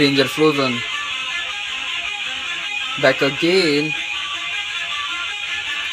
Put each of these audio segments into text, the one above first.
Stranger Frozen, back again.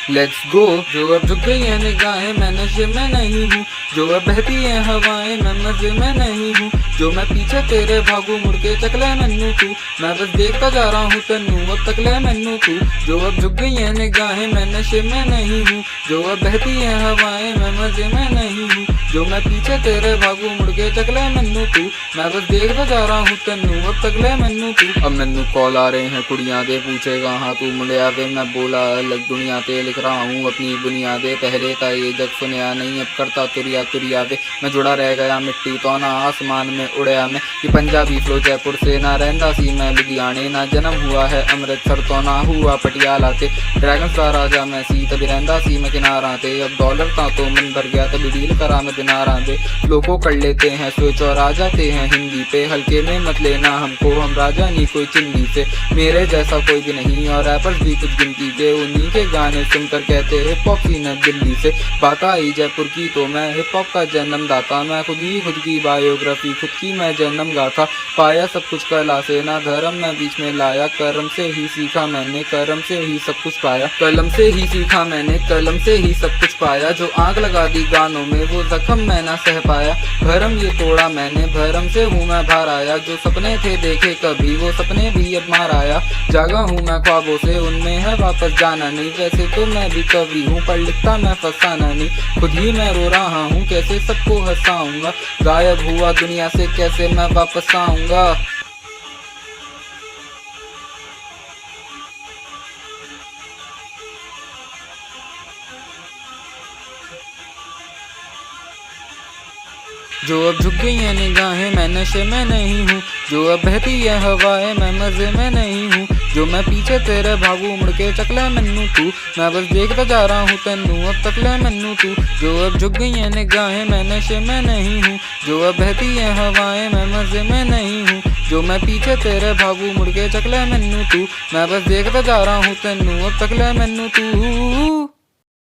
Let's go. जो अब झुक गई है निगाहें, मैं नशे में नहीं हूँ। जो अब बहती है हवाएं, मैं मजे में नहीं हूँ। जो मैं पीछे तेरे भागू, मुड़ के चकले मैनू तू। मैं बस देखता जा रहा हूँ तेनू, अब तकले मैनू तू। जो अब झुक गई है निगाहें, मैं नशे में नहीं हूँ। जो अब बहती है हवाएं, मैं मजे में नहीं हूँ। जो मैं पीछे तेरे भागू, मुड़ के चकले मैनू तू। मैं बस देखता जा रहा हूँ तेनू, अब तकले मैनू तू। अब मैनू कॉल आ रहे हैं कुड़ियां दे, पूछे कहाँ तू मुंडिया वे। मैं बोला अलग दुनिया ते, लिख रहा हूँ अपनी बुनियादे। पहले था ये जग सुनया नहीं, अब करता तुरिया तुरिया वे। मैं जुड़ा रह गया मिट्टी तो ना आसमान में उड़या मैं। ये पंजाबी फ्लो जयपुर से ना रहंदा सी मैं लुधियाने। ना जन्म हुआ है अमृतसर तो ना हुआ पटियाला ते। ड्रैगन्स का राजा मैं सी, तभी रहंदा सी मैं किनारा ते। अब डॉलर था तो मन भर गया, तभी डील करा मैं दिनारा दे। लोगों कर लेते हैं स्विच और आ जाते हैं हिंदी पे। हल्के में मत लेना हमको, हम राजा नहीं कोई चिंदी से। मेरे जैसा कोई भी नहीं और रैपर्स भी कुछ गिनती के। उन्हीं के गाने सुनकर कहते हिप हॉप सीन है दिल्ली से। बात आई जयपुर की तो मैं हिप हॉप का जन्मदाता। मैं खुद की बायोग्राफी, खुद की मैं जन्म गाथा। पाया सब कुछ कला से, ना धर्म मैं बीच में लाया। कर्म से ही सीखा मैंने, कर्म से ही सब कुछ पाया। कलम से ही सीखा मैंने, कलम से ही सब कुछ पाया। जो आग लगा दी गानों में, वो जख्म मैं ना सह पाया। भरम ये तोड़ा मैंने, भरम से हूँ मैं बाहर आया। जो सपने थे देखे कभी, वो सपने भी अब मार आया। जागा हूँ मैं ख्वाबों से, उनमें है वापस जाना नहीं। वैसे तो मैं भी कवि हूँ, पर लिखता मैं फसाना नहीं। खुद ही मैं रो रहा हूँ, कैसे सबको हंसाऊंगा। गायब हुआ दुनिया से, कैसे मैं वापस आऊंगा। जो अब झुक गई है निगाहें, मैं नशे में नहीं हूँ। जो अब बहती है हवाएं, मैं मजे में नहीं हूँ। जो मैं पीछे तेरे भागू, मुड़ के चकले मैनू तू। मैं बस देखता जा रहा हूँ तेनू, अब तकले मैनू तू। जो अब झुक गई है निगाहें, मैं नशे में नहीं हूँ। जो अब बहती है हवाएं, मैं मजे में नहीं हूँ। जो मैं पीछे तेरे भागू, मुड़ के चकले मैनू तू। मैं बस देखता जा रहा हूँ तेनू, अब तकले मैनू तू।